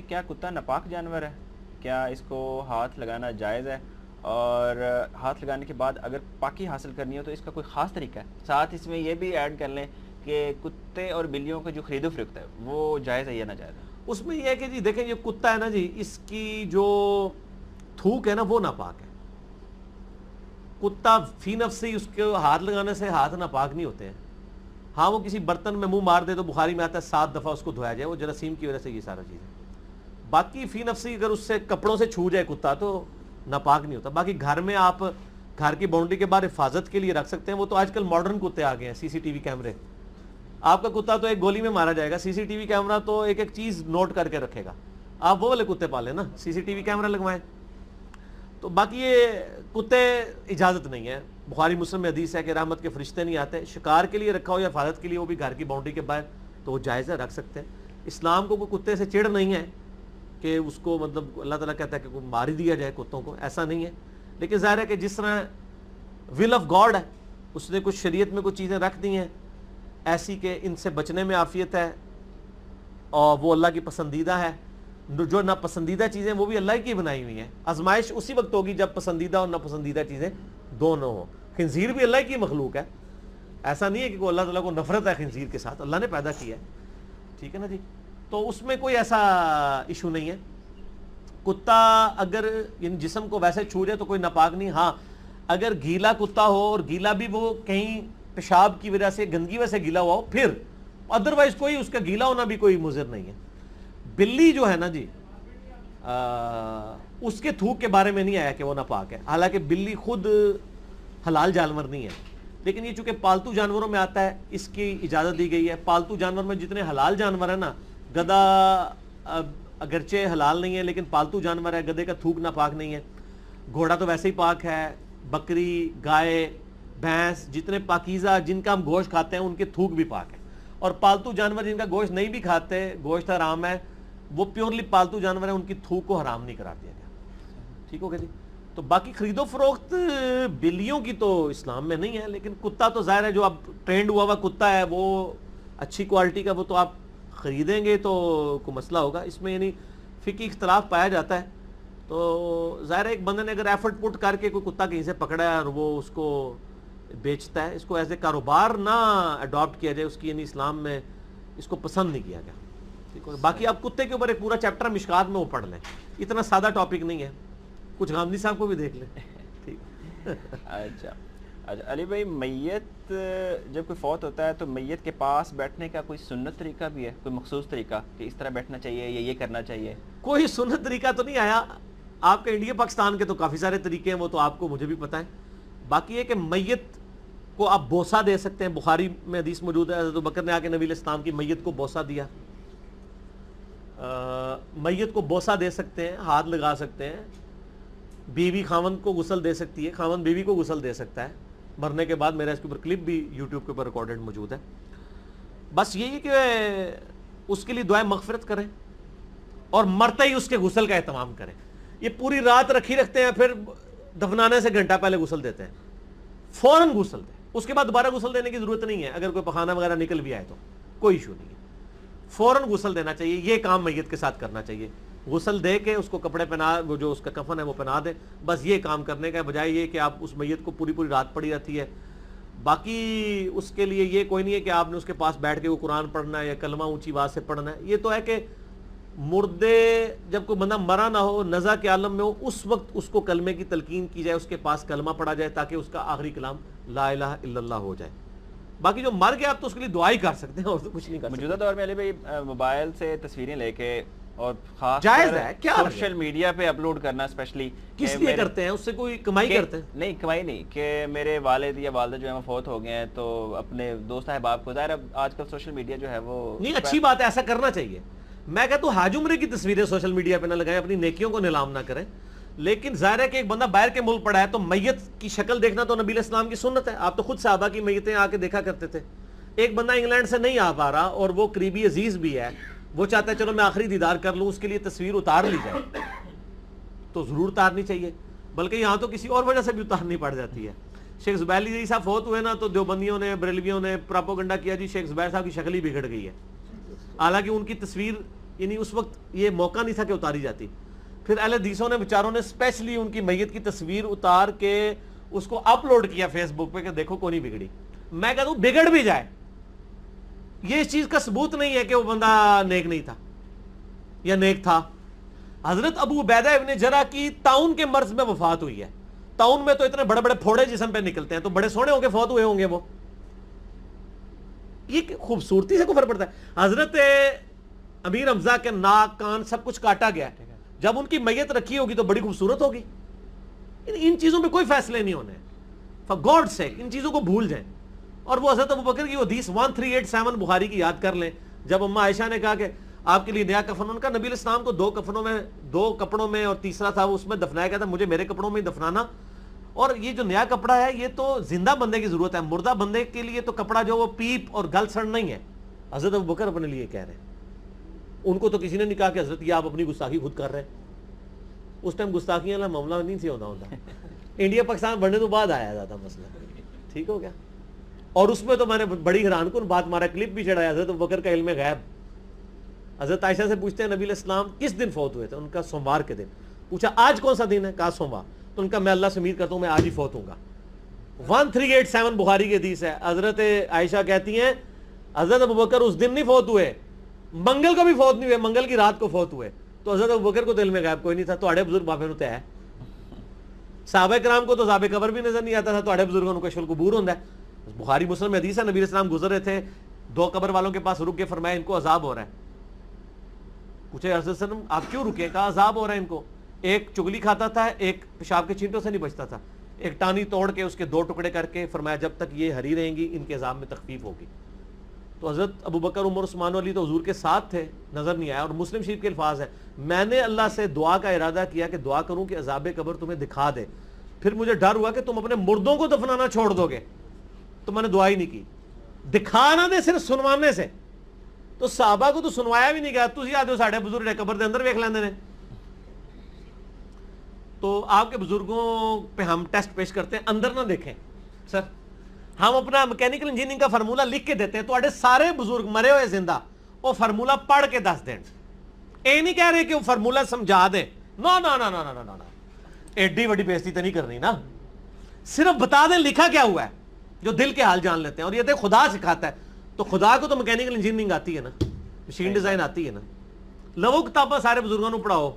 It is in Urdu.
کیا کتا ناپاک جانور ہے؟ کیا اس کو ہاتھ لگانا جائز ہے؟ اور ہاتھ لگانے کے بعد اگر پاکی حاصل کرنی ہو تو اس کا کوئی خاص طریقہ ہے؟ ساتھ اس میں یہ بھی ایڈ کر لیں کہ کتے اور بلیوں کا جو خرید و فروخت ہے وہ جائز ہے یا نہ جائز ہے؟ اس میں یہ ہے کہ جی دیکھیں یہ کتا ہے نا جی، اس کی جو تھوک ہے نا وہ ناپاک ہے. کتا فی نفسی اس کے ہاتھ لگانے سے ہاتھ ناپاک نہیں ہوتے ہیں. ہاں وہ کسی برتن میں منہ مار دے تو بخاری میں آتا ہے 7 دفعہ اس کو دھویا جائے، وہ جراثیم کی وجہ سے یہ سارا چیز ہے. باقی فی نفسی اگر اس سے کپڑوں سے چھو جائے کتا تو ناپاک نہیں ہوتا. باقی گھر میں آپ گھر کی باؤنڈری کے باہر حفاظت کے لیے رکھ سکتے ہیں. وہ تو آج کل ماڈرن کتے آ گئے ہیں، CCTV کیمرے. آپ کا کتا تو ایک گولی میں مارا جائے گا، CCTV کیمرہ تو ایک ایک چیز نوٹ کر کے رکھے گا. آپ وہ والے کتے پالیں نا، CCTV کیمرہ لگوائیں. تو باقی یہ کتے اجازت نہیں ہے. بخاری مسلم میں حدیث ہے کہ رحمت کے فرشتے نہیں آتے. شکار کے لیے رکھا ہو یا حفاظت کے لیے، وہ بھی گھر کی باؤنڈری کے باہر، تو وہ جائز ہے، رکھ سکتے ہیں. اسلام کو کوئی کتے سے چڑ نہیں ہے کہ اس کو مطلب اللہ تعالیٰ کہتا ہے کہ کوئی مار ہی دیا جائے کتوں کو، ایسا نہیں ہے. لیکن ظاہر ہے کہ جس طرح ول آف گاڈ ہے، اس نے کچھ شریعت میں کچھ چیزیں رکھ دی ہیں ایسی کہ ان سے بچنے میں عافیت ہے اور وہ اللہ کی پسندیدہ ہے. جو ناپسندیدہ چیزیں وہ بھی اللہ کی بنائی ہوئی ہیں. آزمائش اسی وقت ہوگی جب پسندیدہ اور ناپسندیدہ چیزیں دونوں ہوں. خنزیر بھی اللہ کی مخلوق ہے، ایسا نہیں ہے کہ اللہ تعالیٰ کو نفرت ہے خنزیر کے ساتھ، اللہ نے پیدا کیا ہے. ٹھیک ہے نا جی، تو اس میں کوئی ایسا ایشو نہیں ہے. کتا اگر ان جسم کو ویسے چھو جائے تو کوئی ناپاک نہیں. ہاں اگر گیلا کتا ہو اور گیلا بھی وہ کہیں پیشاب کی وجہ سے گندگی وجہ سے گیلا ہوا ہو پھر، ادروائز کوئی اس کا گیلا ہونا بھی کوئی مضر نہیں ہے. بلی جو ہے نا جی، اس کے تھوک کے بارے میں نہیں آیا کہ وہ ناپاک ہے. حالانکہ بلی خود حلال جانور نہیں ہے، لیکن یہ چونکہ پالتو جانوروں میں آتا ہے اس کی اجازت دی گئی ہے. پالتو جانور میں جتنے حلال جانور ہیں نا، گدھا اگرچہ حلال نہیں ہے لیکن پالتو جانور ہے، گدھے کا تھوک ناپاک نہیں ہے. گھوڑا تو ویسے ہی پاک ہے، بکری، گائے، بھینس، جتنے پاکیزہ جن کا ہم گوشت کھاتے ہیں ان کے تھوک بھی پاک ہے. اور پالتو جانور جن کا گوشت نہیں بھی کھاتے، گوشت حرام ہے، وہ پیورلی پالتو جانور ہیں، ان کی تھوک کو حرام نہیں قرار دیا گیا. ٹھیک ہو گیا جی. تو باقی خرید و فروخت بلیوں کی تو اسلام میں نہیں ہے. لیکن کتا تو ظاہر ہے جو اب ٹرینڈ ہوا ہوا کتا ہے وہ اچھی کوالٹی کا، وہ تو آپ خریدیں گے تو کوئی مسئلہ ہوگا اس میں. یعنی فقہی اختلاف پایا جاتا ہے. تو ظاہر ہے ایک بندے نے اگر ایفرٹ پٹ کر کے کوئی کتا کہیں سے پکڑا ہے اور وہ اس کو بیچتا ہے، اس کو ایز اے کاروبار نہ اڈاپٹ کیا جائے. اس کی یعنی اسلام میں اس کو پسند نہیں کیا گیا. ٹھیک ہے. باقی آپ کتے کے اوپر ایک پورا چیپٹر مشکات میں وہ پڑھ لیں، اتنا سادہ ٹاپک نہیں ہے. کچھ غامدی صاحب کو بھی دیکھ لیں. ٹھیک. اچھا علی بھائی، میت جب کوئی فوت ہوتا ہے تو میت کے پاس بیٹھنے کا کوئی سنت طریقہ بھی ہے، کوئی مخصوص طریقہ کہ اس طرح بیٹھنا چاہیے یا یہ کرنا چاہیے؟ کوئی سنت طریقہ تو نہیں آیا. آپ کے انڈیا پاکستان کے تو کافی سارے طریقے ہیں، وہ تو آپ کو مجھے بھی پتہ ہے. باقی یہ کہ میت کو آپ بوسہ دے سکتے ہیں. بخاری میں حدیث موجود ہے، حضرت بکر نے آ کے نبی علیہ السلام کی میت کو بوسہ دیا. میت کو بوسہ دے سکتے ہیں، ہاتھ لگا سکتے ہیں. بیوی خاوند کو غسل دے سکتی ہے، خاوند بیوی کو غسل دے سکتا ہے مرنے کے بعد. میرا اس کے اوپر کلپ بھی یوٹیوب کے اوپر ریکارڈڈ موجود ہے. بس یہی کہ اس کے لیے دعائیں مغفرت کریں اور مرتے ہی اس کے غسل کا اہتمام کریں. یہ پوری رات رکھی رکھتے ہیں، پھر دفنانے سے گھنٹہ پہلے غسل دیتے ہیں. فوراً غسل دیں، اس کے بعد دوبارہ غسل دینے کی ضرورت نہیں ہے. اگر کوئی پخانہ وغیرہ نکل بھی آئے تو کوئی ایشو نہیں ہے، فوراً غسل دینا چاہیے. یہ کام میت کے ساتھ کرنا چاہیے. غسل دے کے اس کو کپڑے پہنا، وہ جو اس کا کفن ہے وہ پہنا دیں. بس یہ کام کرنے کا، بجائے یہ کہ آپ اس میت کو پوری رات پڑی رہتی ہے. باقی اس کے لیے یہ کوئی نہیں ہے کہ آپ نے اس کے پاس بیٹھ کے وہ قرآن پڑھنا ہے یا کلمہ اونچی آواز سے پڑھنا ہے. یہ تو ہے کہ مردے جب کوئی بندہ مرا نہ ہو، نزع کے عالم میں ہو، اس وقت اس کو کلمے کی تلقین کی جائے، اس کے پاس کلمہ پڑھا جائے تاکہ اس کا آخری کلام لا الہ الا اللہ ہو جائے. باقی جو مر گیا آپ تو اس کے لیے دعا ہی کر سکتے ہیں اور تو کچھ نہیں کر سکتے. موجودہ دور میں علی بھائی موبائل سے تصویریں لے کے اور خاص جائز ہے کیا سوشل میڈیا پہ اپلوڈ کرنا، اسپیشلی کس لیے کرتے ہیں؟ اس سے کوئی کمائی کرتے ہیں؟ نہیں کمائی نہیں، کہ میرے والد یا والدہ جو ہے وہ فوت ہو گئے ہیں تو اپنے دوست احباب کو، ظاہر آج کل سوشل میڈیا جو ہے وہ نہیں، اچھی بات ہے، ایسا کرنا چاہیے. میں کہتا ہوں حاج عمرے کی تصویریں سوشل میڈیا پہ نہ لگائیں، اپنی نیکیوں کو نیلام نہ کریں. لیکن ظاہر ہے کہ ایک بندہ باہر کے ملک پڑا ہے تو میت کی شکل دیکھنا تو نبی علیہ السلام کی سنت ہے. آپ تو خود صحابہ کی میتیں آ کے دیکھا کرتے تھے. ایک بندہ انگلینڈ سے نہیں آ پا رہا اور وہ قریبی عزیز بھی ہے، وہ چاہتا ہے چلو میں آخری دیدار کر لوں، اس کے لیے تصویر اتار لی جائے تو ضرور اتارنی چاہیے. بلکہ یہاں تو کسی اور وجہ سے بھی اتارنی پڑ جاتی ہے. شیخ زبیر علی صاحب فوت ہوئے نا تو دیوبندیوں نے، بریلویوں نے پراپوگنڈا کیا جی شیخ زبیر صاحب کی شکل ہی بگڑ گئی ہے. حالانکہ ان کی تصویر یعنی اس وقت یہ موقع نہیں تھا کہ اتاری جاتی. پھر اہل حدیثوں نے بیچاروں نے اسپیشلی ان کی میت کی تصویر اتار کے اس کو اپلوڈ کیا فیس بک پہ کہ دیکھو کوئی نہیں بگڑی. میں کہتا ہوں بگڑ بھی جائے, یہ اس چیز کا ثبوت نہیں ہے کہ وہ بندہ نیک نہیں تھا یا نیک تھا. حضرت ابو عبیدہ ابن جرح کی طاعون کے مرض میں وفات ہوئی ہے. طاعون میں تو اتنے بڑے بڑے پھوڑے جسم پہ نکلتے ہیں, تو بڑے سونے ہو کے فوت ہوئے ہوں گے وہ. یہ خوبصورتی سے کفر پڑتا ہے. حضرت امیر حمزہ کے ناک کان سب کچھ کاٹا گیا ہے, جب ان کی میت رکھی ہوگی تو بڑی خوبصورت ہوگی. ان چیزوں پہ کوئی فیصلے نہیں ہونے, فار گاڈ سیک ان چیزوں کو بھول جائیں. اور وہ حضرت ابوبکر کی حدیث 1387 بخاری کی یاد کر لیں, جب اماں عائشہ نے کہا کہ آپ کے لیے نیا کفن, ان کا نبی علیہ السلام کو 2 کفنوں میں 2 کپڑوں میں اور تیسرا تھا وہ اس میں دفنایا گیا تھا, مجھے میرے کپڑوں میں ہی دفنانا. اور یہ جو نیا کپڑا ہے یہ تو زندہ بندے کی ضرورت ہے, مردہ بندے کے لیے تو کپڑا جو وہ پیپ اور گل سڑ نہیں ہے. حضرت ابوبکر اپنے لیے کہہ رہے ہیں, ان کو تو کسی نے نہیں کہا کہ حضرت یہ آپ اپنی گستاخی خود کر رہے ہیں. اس ٹائم گستاخیاں والا معاملہ نہیں تھی ہوتا انڈیا پاکستان بڑھنے تو بعد آیا زیادہ مسئلہ, ٹھیک ہو گیا. اور اس میں تو میں نے بڑی حیران کن بات مارا, کلپ بھی چڑھایا حضرت ابوبکر کا علم غیب. حضرت عائشہ سے پوچھتے ہیں نبی علیہ السلام کس دن فوت ہوئے تھے, ان کا سوموار کے دن. پوچھا آج کون سا دن ہے, کہا سوموار. تو ان کا میں اللہ سے امید کرتا ہوں میں آج ہی فوت ہوں گا. 1387 بخاری کی حدیث ہے. حضرت عائشہ کہتی ہیں حضرت ابوبکر اس دن نہیں فوت ہوئے, منگل کو بھی فوت نہیں ہوئے, منگل کی رات کو فوت ہوئے. تو حضرت ابوبکر کو دل میں غیب کوئی نہیں تھا, تو بزرگ بابے نو ہے. صحابہ کرام کو تو عذاب قبر بھی نظر نہیں آتا تھا, تو بزرگوں کو کشف القبور ہوتا ہے. بخاری مسلم میں حدیث ہے, نبی علیہ السلام گزر رہے تھے, 2 قبر والوں کے پاس رک کے فرمایا ان کو عذاب ہو رہا ہے. پوچھے حضرت صلی اللہ علیہ وسلم آپ کیوں رکے, کہا عذاب ہو رہا ہے ان کو. ایک چگلی کھاتا تھا, ایک پیشاب کے چینٹوں سے نہیں بچتا تھا, ایک ٹانی توڑ کے اس کے 2 ٹکڑے کر کے فرمایا جب تک یہ ہری رہیں گی ان کے عذاب میں تخفیف ہوگی. تو حضرت ابوبکر عمر عثمان علی تو حضور کے ساتھ تھے, نظر نہیں آیا. اور مسلم شریف کے الفاظ ہیں میں نے اللہ سے دعا کا ارادہ کیا کہ دعا کروں کہ عذاب قبر تمہیں دکھا دے, پھر مجھے ڈر ہوا کہ تم اپنے مردوں کو دفنانا چھوڑ دو گے, تو میں نے دعا ہی نہیں کی. دکھا نہ دے صرف سنوانے سے, تو صحابہ کو تو سنوایا بھی نہیں گیا. تسی آدھے ساڑھے بزرگ قبر دے اندر ویکھ لیندے نے. تو آپ کے بزرگوں پہ ہم ٹیسٹ پیش کرتے ہیں, اندر نہ دیکھیں سر. ہم اپنا میکینیکل انجینئرنگ کا فارمولہ لکھ کے دیتے ہیں, تو سارے بزرگ مرے ہوئے زندہ وہ فارمولہ پڑھ کے دس دیں. اے نہیں کہہ رہے کہ وہ فارمولہ سمجھا دیں, نو نو نو نو نو نو, ایڈی بڑی بےزتی تو نہیں کرنی نا, صرف بتا دیں لکھا کیا ہوا ہے, جو دل کے حال جان لیتے ہیں. اور یہ تو خدا سکھاتا ہے, تو خدا کو تو میکینیکل انجینئرنگ آتی ہے نا, مشین ڈیزائن آتی ہے نا. لو کتاباں سارے بزرگوں کو پڑھاؤ,